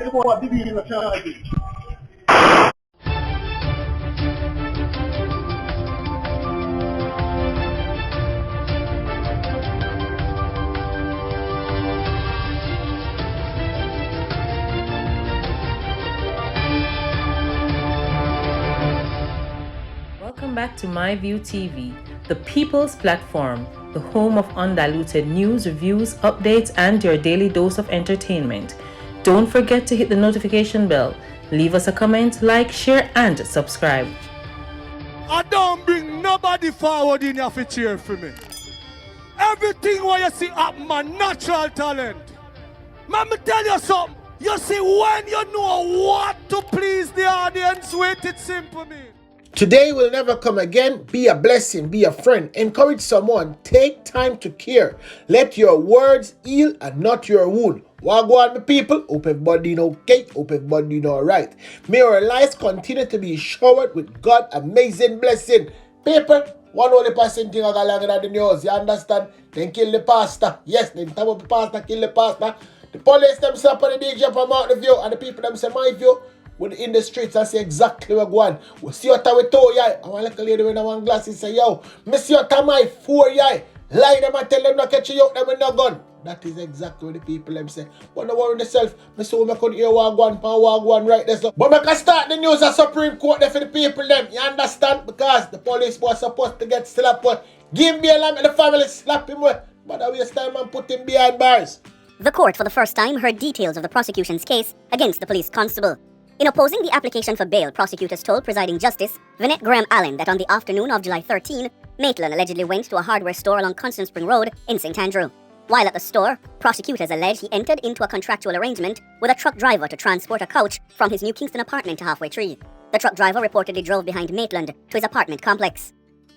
Welcome back to MyView TV, the people's platform, the home of undiluted news, reviews, updates, and your daily dose of entertainment. Don't forget to hit the notification bell, leave us a comment, like, share, and subscribe. I don't bring nobody forward in your cheer for me. Everything what you see up my natural talent. Man, me tell you something. You see, when you know what to please the audience with, it's simple, man. Today will never come again. Be a blessing, be a friend, encourage someone, take time to care. Let your words heal and not your wound. Wagwan, my people, hope everybody okay, hope everybody alright. May our lives continue to be showered with God's amazing blessing. People, one only person thing I got longer than the news, you understand? Then kill the pastor. Yes, then top up the pastor, kill the pastor. The police themselves on the DJ from out the view, and the people themselves my view. In the streets, I see exactly where going. We see what we told you. I want like a lady with one glasses say, yo, me see what my 4 yai. Lie them and tell them not catch you out them with no gun. That is exactly what the people them say. But don't worry yourself. Me so me could hear Wagwan right there. So. But I can start the news at Supreme Court there for the people them. You understand? Because the police was supposed to get slapped. But give me a lamb and the family slap him with. But I waste time and put him behind bars. The court for the first time heard details of the prosecution's case against the police constable. In opposing the application for bail, prosecutors told Presiding Justice Vinette Graham Allen that on the afternoon of July 13, Maitland allegedly went to a hardware store along Constant Spring Road in St. Andrew. While at the store, prosecutors allege he entered into a contractual arrangement with a truck driver to transport a couch from his New Kingston apartment to Halfway Tree. The truck driver reportedly drove behind Maitland to his apartment complex.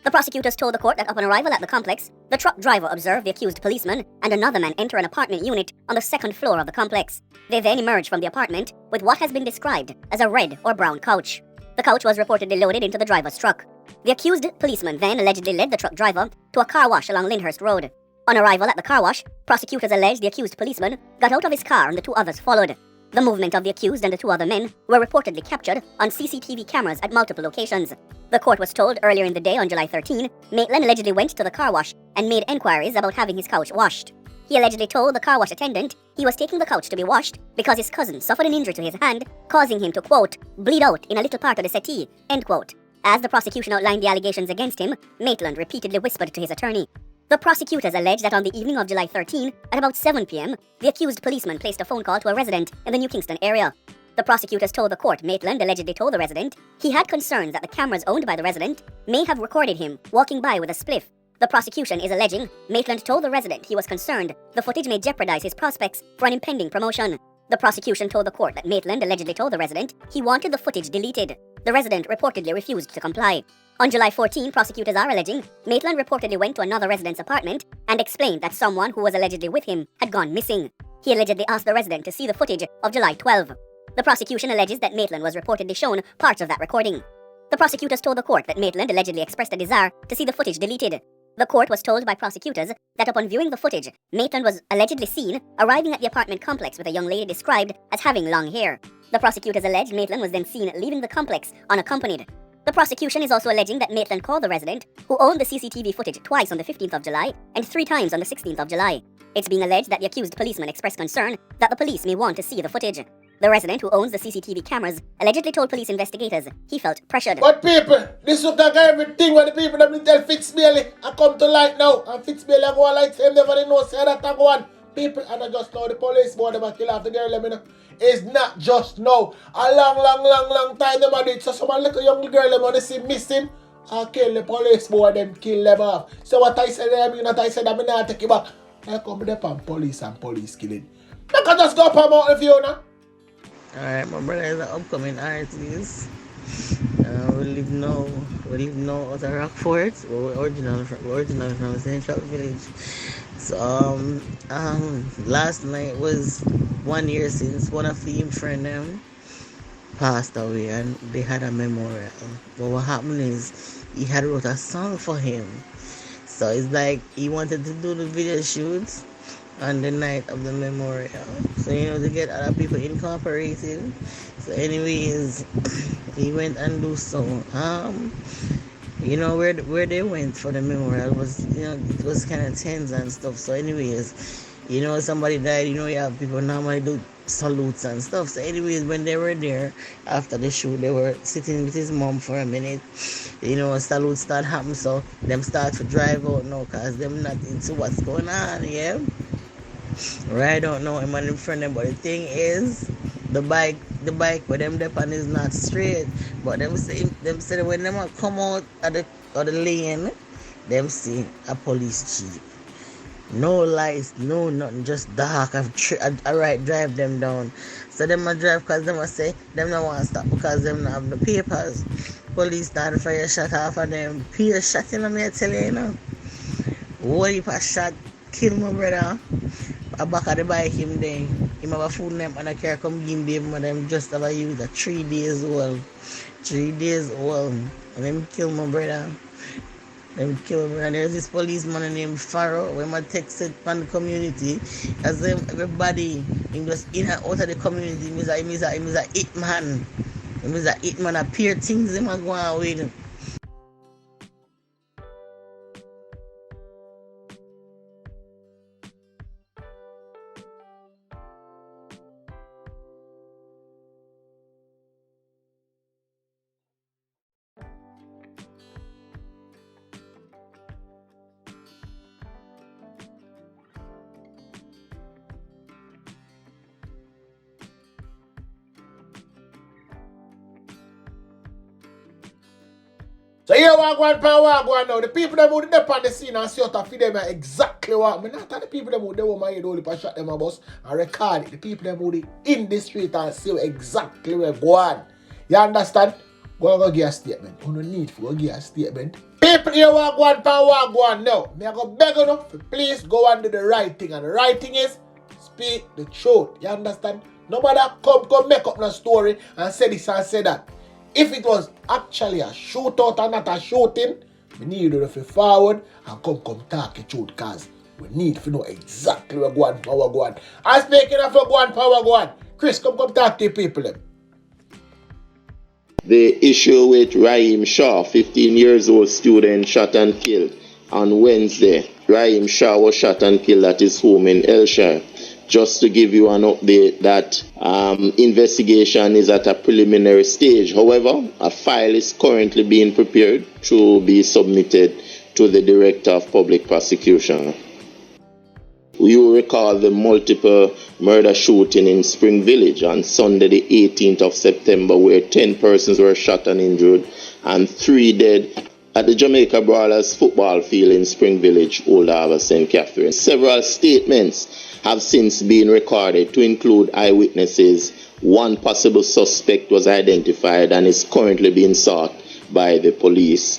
The prosecutors told the court that upon arrival at the complex, the truck driver observed the accused policeman and another man enter an apartment unit on the second floor of the complex. They then emerged from the apartment with what has been described as a red or brown couch. The couch was reportedly loaded into the driver's truck. The accused policeman then allegedly led the truck driver to a car wash along Lyndhurst Road. On arrival at the car wash, prosecutors allege the accused policeman got out of his car and the 2 others followed. The movement of the accused and the 2 other men were reportedly captured on CCTV cameras at multiple locations. The court was told earlier in the day on July 13, Maitland allegedly went to the car wash and made enquiries about having his couch washed. He allegedly told the car wash attendant he was taking the couch to be washed because his cousin suffered an injury to his hand, causing him to, quote, bleed out in a little part of the settee, end quote. As the prosecution outlined the allegations against him, Maitland repeatedly whispered to his attorney. The prosecutors allege that on the evening of July 13, at about 7 p.m., the accused policeman placed a phone call to a resident in the New Kingston area. The prosecutors told the court Maitland allegedly told the resident he had concerns that the cameras owned by the resident may have recorded him walking by with a spliff. The prosecution is alleging Maitland told the resident he was concerned the footage may jeopardize his prospects for an impending promotion. The prosecution told the court that Maitland allegedly told the resident he wanted the footage deleted. The resident reportedly refused to comply. On July 14, prosecutors are alleging Maitland reportedly went to another resident's apartment and explained that someone who was allegedly with him had gone missing. He allegedly asked the resident to see the footage of July 12. The prosecution alleges that Maitland was reportedly shown parts of that recording. The prosecutors told the court that Maitland allegedly expressed a desire to see the footage deleted. The court was told by prosecutors that upon viewing the footage, Maitland was allegedly seen arriving at the apartment complex with a young lady described as having long hair. The prosecutors allege Maitland was then seen leaving the complex unaccompanied. The prosecution is also alleging that Maitland called the resident, who owned the CCTV footage twice on the 15th of July and 3 times on the 16th of July. It's being alleged that the accused policeman expressed concern that the police may want to see the footage. The resident who owns the CCTV cameras allegedly told police investigators he felt pressured. But people, this look like everything when the people that tell Fitzbailey I come to light now. And Fitzbailey I go on like him, never know say that I go on. People, and I just know the police board them kill off the girl them. It's not just now. A long time them do it. So some little young girl them when they see missing, I kill the police board them, kill them off. So what I said them, you know what I said, I'm not take it back. I come with them police and police killing. I can just go up and out of you now. Alright, my brother is an upcoming artist. We live now out of Rockfort. We're original from Central Village. So last night was 1 year since one of the friend them passed away, and they had a memorial. But what happened is he had wrote a song for him. So it's like he wanted to do the video shoot, on the night of the memorial. So, to get other people incorporated. So anyways, he went and do so. Where they went for the memorial was, it was kind of tense and stuff. So anyways, somebody died, you have people normally do salutes and stuff. So anyways, when they were there after the show, they were sitting with his mom for a minute. Salutes start happening, so them start to drive out now because them not into what's going on, yeah? Right, I don't know him and in front of them, but the thing is, the bike where them depend is not straight. But them say when them come out of the lane, them see a police jeep. No lights, no nothing, just dark. I drive them down. So them a drive because them a say them don't want to stop because them don't have the papers. Police start fire shot off of them. Peer shot, me I tell you, What if a shot kill my brother? I back of the bike him there. Him have a phone name and I can't come give them and them just have a use a 3 days old. 3 days old. And them kill my brother. And there's this policeman named Farrow when I texted from the community. As everybody he was in and out of the community, he was a hit man. He was a hit man, appear things him are going with. So here we go now. The people that would dip on the scene and see out of them exactly what. I not the people that would they my head only for shot them a bus and record it. The people that would in the street and see exactly where go on. You understand? Go give a statement. You don't need to go give a statement. People here go on now. Me I go beg you to please go and do the right thing. And the right thing is speak the truth. You understand? Nobody come make up no story and say this and say that. If it was actually a shootout and not a shooting, we need you to forward and come talk the truth because we need to know exactly where go on. And speaking of go on, Chris, come talk to the people. The issue with Raheem Shaw, 15 years old student shot and killed on Wednesday. Raheem Shaw was shot and killed at his home in Ayrshire. Just to give you an update that investigation is at a preliminary stage. However, a file is currently being prepared to be submitted to the Director of Public Prosecution. You recall the multiple murder shooting in Spring Village on Sunday the 18th of September where 10 persons were shot and injured and 3 dead at the Jamaica Brawlers football field in Spring Village, Old Harbour, St. Catherine. Several statements have since been recorded to include eyewitnesses. One possible suspect was identified and is currently being sought by the police.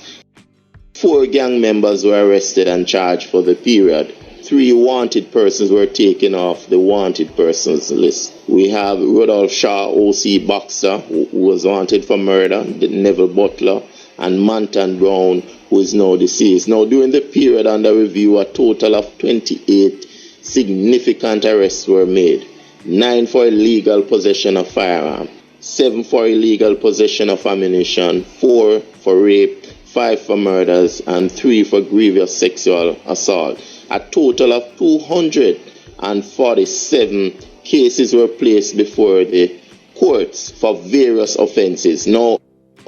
4 gang members were arrested and charged for the period. 3 wanted persons were taken off the wanted persons list. We have Rudolph Shaw, OC Boxer, who was wanted for murder, Neville Butler, and Manton Brown, who is now deceased. Now, during the period under review, a total of 28 significant arrests were made. 9 for illegal possession of firearm, 7 for illegal possession of ammunition, 4 for rape, 5 for murders, and 3 for grievous sexual assault. A total of 247 cases were placed before the courts for various offences. Now,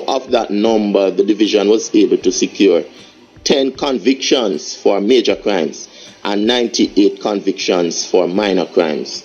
of that number, the division was able to secure 10 convictions for major crimes and 98 convictions for minor crimes.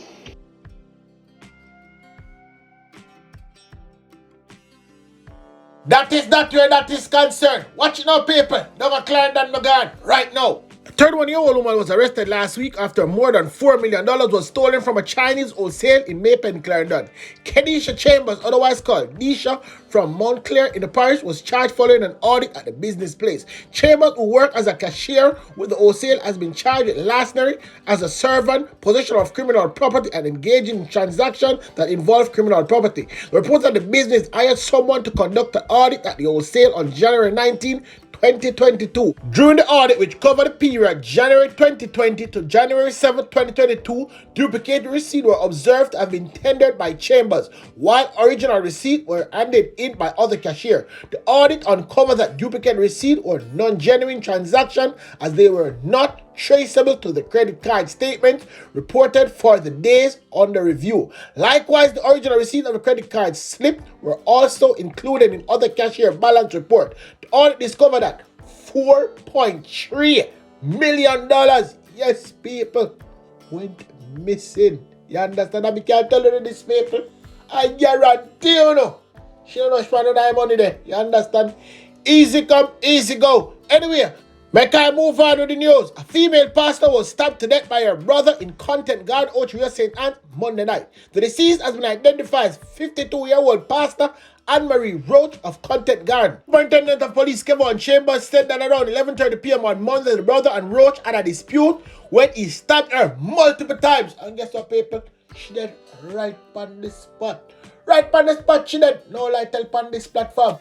That is not where that is concerned. Watch it now, people. Don't Clarendon McGann right now. A 31-year-old woman was arrested last week after more than $4 million was stolen from a Chinese wholesale in Mapen, Clarendon. Kedisha Chambers, otherwise called Disha, from Montclair in the parish was charged following an audit at the business place. Chambers, who worked as a cashier with the wholesale, has been charged with larceny as a servant, possession of criminal property, and engaging in transactions that involve criminal property. The report that the business hired someone to conduct the audit at the wholesale on January 19, 2022. During the audit, which covered the period January 2020 to January 7, 2022, duplicate receipts were observed to have been tendered by Chambers, while original receipts were handed in by other cashiers. The audit uncovered that duplicate receipts were non-genuine transactions as they were not traceable to the credit card statement reported for the days under review. Likewise, the original receipt of the credit card slip were also included in other cashier balance report. The audit discovered that $4.3 million, yes, people, went missing. You understand? I can't tell you this, people. I guarantee you, no. She don't know she found that money there. You understand? Easy come, easy go. Anyway, make I move on with the news. A female pastor was stabbed to death by her brother in Content Garden, Ocho St. Anne, Monday night. The deceased has been identified as 52-year-old pastor Anne-Marie Roach of Content Garden. Superintendent of Police Kevin Chambers said that around 11:30 p.m. on Monday, the brother and Roach had a dispute when he stabbed her multiple times. And guess what, people? She dead right on the spot. Right on the spot, she dead. No lie, tell on this platform.